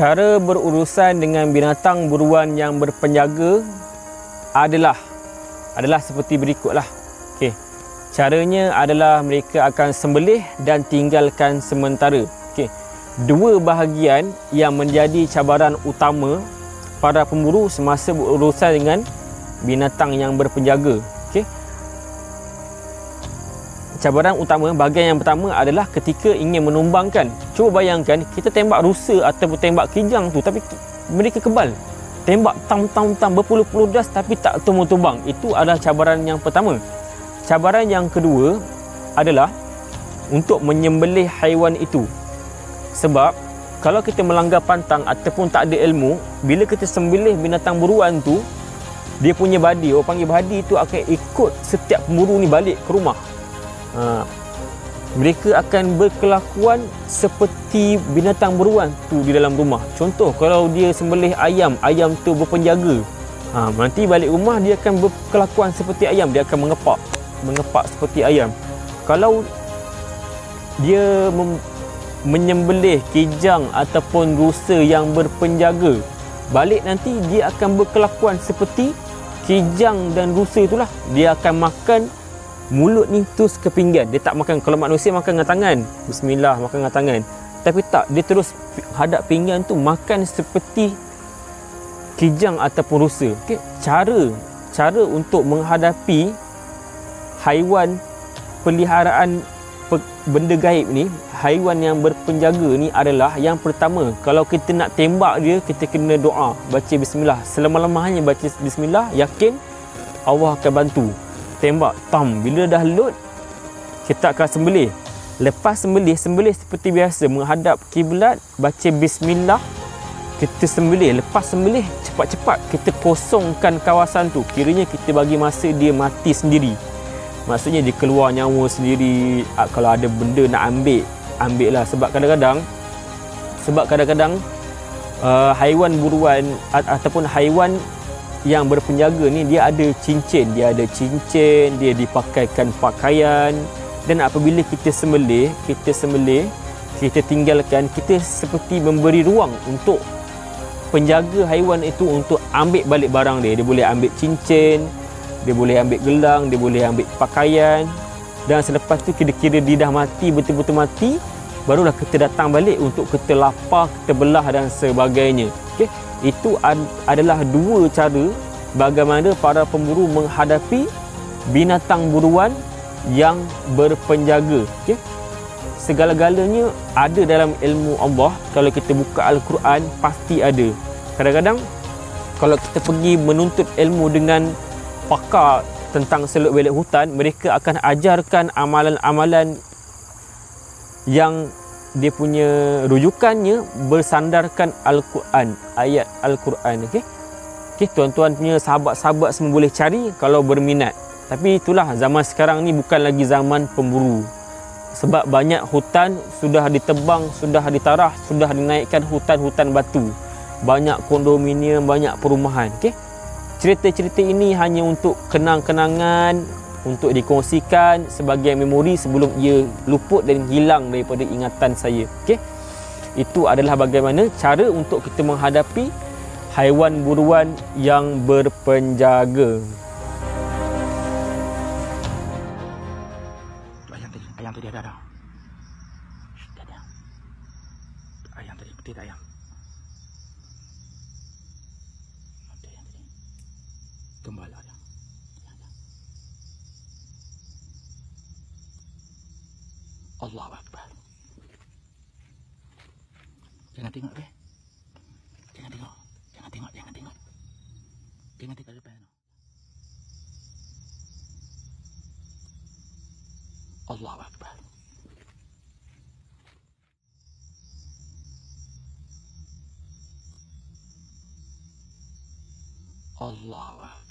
cara berurusan dengan binatang buruan yang berpenjaga adalah seperti berikutlah. Okey. Caranya adalah mereka akan sembelih dan tinggalkan sementara. Okey. Dua bahagian yang menjadi cabaran utama para pemburu semasa berurusan dengan binatang yang berpenjaga. Okey. Cabaran utama, bahagian yang pertama adalah ketika ingin menumbangkan. Cuba bayangkan kita tembak rusa ataupun tembak kijang tu, tapi mereka kebal. Tembak tam berpuluh-puluh das tapi tak tumbang. Itu adalah cabaran yang pertama. Cabaran yang kedua adalah untuk menyembelih haiwan itu. Sebab kalau kita melanggar pantang ataupun tak ada ilmu, bila kita sembelih binatang buruan tu, dia punya badi, orang panggil badi tu, akan ikut setiap pemburu ni balik ke rumah. Mereka akan berkelakuan seperti binatang buruan tu di dalam rumah. Contoh, kalau dia sembelih ayam tu berpenjaga, nanti balik rumah dia akan berkelakuan seperti ayam. Dia akan mengepak seperti ayam. Kalau dia menyembelih kijang ataupun rusa yang berpenjaga, balik nanti dia akan berkelakuan seperti kijang dan rusa itulah. Dia akan makan mulut ni terus ke pinggan. Dia tak makan. Kalau manusia makan dengan tangan, bismillah, makan dengan tangan. Tapi tak, dia terus hadap pinggan tu makan seperti kijang ataupun rusa. Okay? Cara untuk menghadapi haiwan peliharaan benda gaib ni, haiwan yang berpenjaga ni adalah, yang pertama, kalau kita nak tembak dia, kita kena doa, baca bismillah. Selama-lamanya baca bismillah, yakin Allah akan bantu. Tembak tam, bila dah load, kita akan sembelih. Lepas sembelih seperti biasa, menghadap kiblat, baca bismillah, kita sembelih. Lepas sembelih, cepat-cepat kita kosongkan kawasan tu. Kiranya kita bagi masa dia mati sendiri. Maksudnya dia keluar nyawa sendiri. Kalau ada benda nak ambil lah. Sebab kadang-kadang haiwan buruan ataupun haiwan yang berpenjaga ni, dia ada cincin, dia dipakaikan pakaian. Dan apabila kita sembelih, kita tinggalkan, kita seperti memberi ruang untuk penjaga haiwan itu untuk ambil balik barang dia. Dia boleh ambil cincin, dia boleh ambil gelang, dia boleh ambil pakaian. Dan selepas tu kira-kira dia dah mati, betul-betul mati, barulah kita datang balik untuk kita lapar, kita belah dan sebagainya. Okey. Itu adalah dua cara bagaimana para pemburu menghadapi binatang buruan yang berpenjaga. Okay? Segala-galanya ada dalam ilmu Allah. Kalau kita buka Al-Quran, pasti ada. Kadang-kadang kalau kita pergi menuntut ilmu dengan pakar tentang seluk-beluk hutan, mereka akan ajarkan amalan-amalan yang dia punya rujukannya bersandarkan Al-Quran, ayat Al-Quran. Okey, tuan-tuan punya sahabat-sahabat semua boleh cari kalau berminat. Tapi itulah, zaman sekarang ni bukan lagi zaman pemburu. Sebab banyak hutan sudah ditebang, sudah ditarah, sudah dinaikkan hutan-hutan batu. Banyak kondominium, banyak perumahan. Okey, cerita-cerita ini hanya untuk kenang-kenangan, untuk dikongsikan sebagai memori sebelum ia luput dan hilang daripada ingatan saya. Okey, itu adalah bagaimana cara untuk kita menghadapi haiwan buruan yang berpenjaga. Ayam tadi ada. Ada. Ayam tadi, betul ayam. Ada ayam tadi. Gembala ada. Allahu Akbar. Jangan tengok deh. Jangan tengok depan. Allahu Akbar. Allahu Akbar.